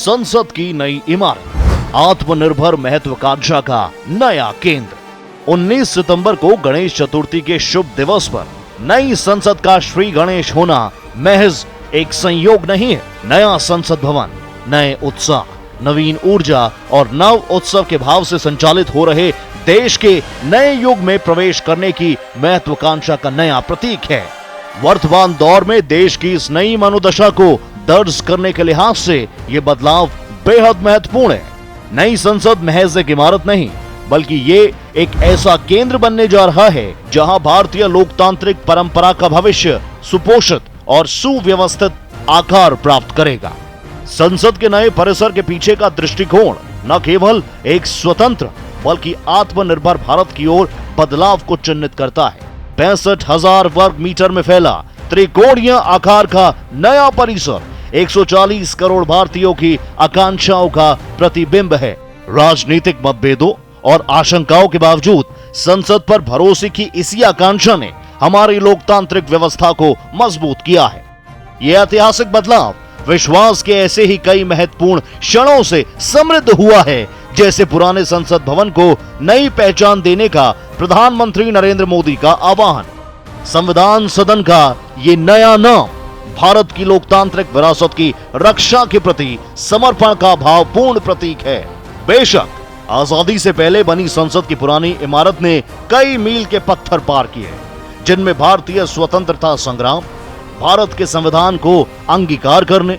संसद की नई इमारत, आत्मनिर्भर महत्वाकांक्षा का नया केंद्र। 19 सितंबर को गणेश चतुर्थी के शुभ दिवस पर नई संसद का श्री गणेश होना महज एक संयोग नहीं है। नया संसद भवन नए उत्साह, नवीन ऊर्जा और नव उत्सव के भाव से संचालित हो रहे देश के नए युग में प्रवेश करने की महत्वाकांक्षा का नया प्रतीक है। वर्तमान दौर में देश की इस नई मनोदशा को दर्ज करने के लिहाज से ये बदलाव बेहद महत्वपूर्ण है। नई संसद महज एक इमारत नहीं, बल्कि ये एक ऐसा केंद्र बनने जा रहा है जहां भारतीय लोकतांत्रिक परंपरा का भविष्य सुपोषित और सुव्यवस्थित आकार प्राप्त करेगा। संसद के नए परिसर के पीछे का दृष्टिकोण न केवल एक स्वतंत्र बल्कि आत्मनिर्भर भारत की ओर बदलाव को चिन्हित करता है। 65,000 वर्ग मीटर में फैला त्रिकोणीय आकार का नया परिसर 140 करोड़ भारतीयों की आकांक्षाओं का प्रतिबिंब है। राजनीतिक मतभेदों और आशंकाओं के बावजूद संसद पर भरोसे की इसी आकांक्षा ने हमारी लोकतांत्रिक व्यवस्था को मजबूत किया है। यह ऐतिहासिक बदलाव विश्वास के ऐसे ही कई महत्वपूर्ण क्षणों से समृद्ध हुआ है, जैसे पुराने संसद भवन को नई पहचान देने का प्रधानमंत्री नरेंद्र मोदी का आह्वान, संविधान सदन का ये नया नाम भारत की लोकतांत्रिक विरासत की रक्षा के प्रति समर्पण का भावपूर्ण प्रतीक है। बेशक आजादी से पहले बनी संसद की पुरानी इमारत ने कई मील के पत्थर पार किए, जिनमें भारतीय स्वतंत्रता संग्राम, भारत के संविधान को अंगीकार करने,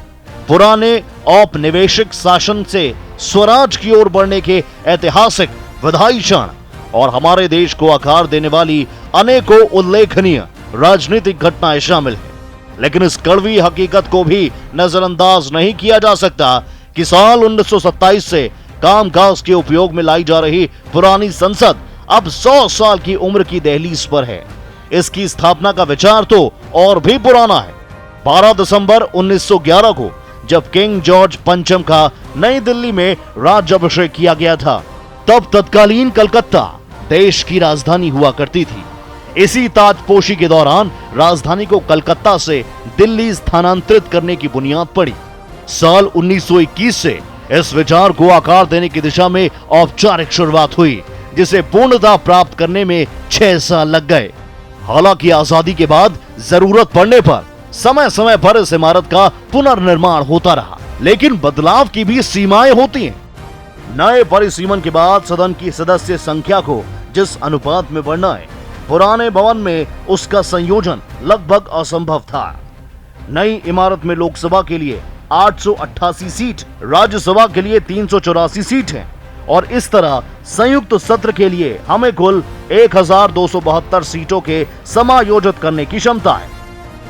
पुराने औपनिवेशिक शासन से स्वराज की ओर बढ़ने के ऐतिहासिक विधायी क्षण और हमारे देश को आकार देने वाली अनेकों उल्लेखनीय राजनीतिक घटनाएं शामिल हैं। लेकिन इस कड़वी हकीकत को भी नजरअंदाज नहीं किया जा सकता कि साल 1927 से कामकाज के उपयोग में लाई जा रही पुरानी संसद अब 100 साल की उम्र की दहलीज पर है। इसकी स्थापना का विचार तो और भी पुराना है। 12 दिसंबर 1911 को जब किंग जॉर्ज पंचम का नई दिल्ली में राज्याभिषेक किया गया था, तब तत्कालीन कलकत्ता देश की राजधानी हुआ करती थी। इसी ताजपोशी के दौरान राजधानी को कलकत्ता से दिल्ली स्थानांतरित करने की बुनियाद पड़ी। साल 1921 से इस विचार को आकार देने की दिशा में औपचारिक शुरुआत हुई, जिसे पूर्णता प्राप्त करने में 6 साल लग गए। हालांकि आजादी के बाद जरूरत पड़ने पर समय समय पर इस इमारत का पुनर्निर्माण होता रहा, लेकिन बदलाव की भी सीमाएं होती हैं। नए परिसीमन के बाद सदन की सदस्य संख्या को जिस अनुपात में बढ़ना है, पुराने भवन में उसका संयोजन लगभग असंभव था। नई इमारत में लोकसभा के लिए 888 सीट, राज्यसभा के लिए 384 सीट हैं और इस तरह संयुक्त सत्र के लिए हमें कुल 1272 सीटों के समायोजित करने की क्षमता है।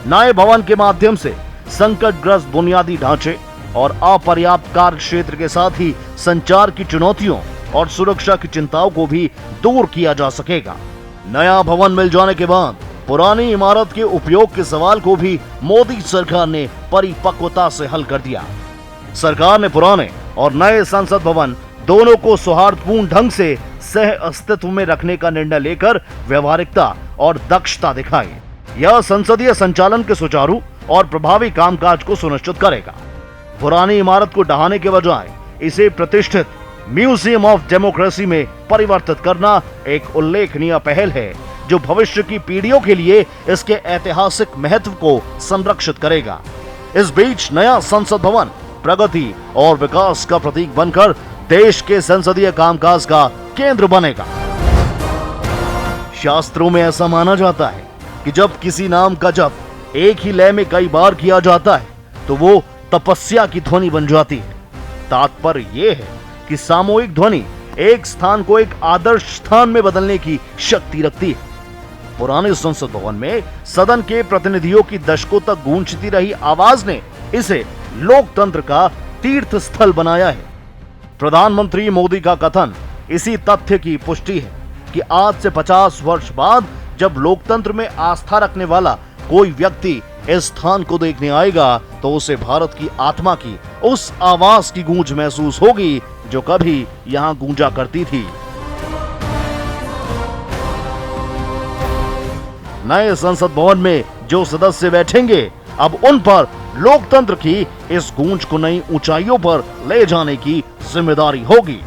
नए भवन के माध्यम से संकटग्रस्त बुनियादी ढांचे और अपर्याप्त कार्य क्षेत्र के साथ ही संचार की चुनौतियों और सुरक्षा की चिंताओं को भी दूर किया जा सकेगा। नया भवन मिल जाने के बाद पुरानी इमारत के उपयोग के सवाल को भी मोदी सरकार ने परिपक्वता से हल कर दिया। सरकार ने पुराने और नए संसद भवन दोनों को सौहार्दपूर्ण ढंग से सह अस्तित्व में रखने का निर्णय लेकर व्यवहारिकता और दक्षता दिखाई। यह संसदीय संचालन के सुचारू और प्रभावी कामकाज को सुनिश्चित करेगा। पुरानी इमारत को ढहाने के बजाय इसे प्रतिष्ठित म्यूजियम ऑफ डेमोक्रेसी में परिवर्तित करना एक उल्लेखनीय पहल है, जो भविष्य की पीढ़ियों के लिए इसके ऐतिहासिक महत्व को संरक्षित करेगा। इस बीच नया संसद भवन प्रगति और विकास का प्रतीक बनकर देश के संसदीय कामकाज का केंद्र बनेगा। शास्त्रों में ऐसा माना जाता है कि जब किसी नाम का जप एक ही लय में कई बार किया जाता है तो वो तपस्या की ध्वनि बन जाती है। तात्पर्य यह है कि सामूहिक ध्वनि एक स्थान को एक आदर्श स्थान में बदलने की शक्ति रखती है। पुराने संसद भवन में सदन के प्रतिनिधियों की दशकों तक गूंजती रही आवाज ने इसे लोकतंत्र का तीर्थ स्थल बनाया है। प्रधानमंत्री मोदी का कथन इसी तथ्य की पुष्टि है कि आज से 50 वर्ष बाद जब लोकतंत्र में आस्था रखने वाला कोई व्यक्ति इस स्थान को देखने आएगा तो उसे भारत की आत्मा की उस आवाज की गूंज महसूस होगी जो कभी यहां गूंजा करती थी। नए संसद भवन में जो सदस्य बैठेंगे अब उन पर लोकतंत्र की इस गूंज को नई ऊंचाइयों पर ले जाने की जिम्मेदारी होगी।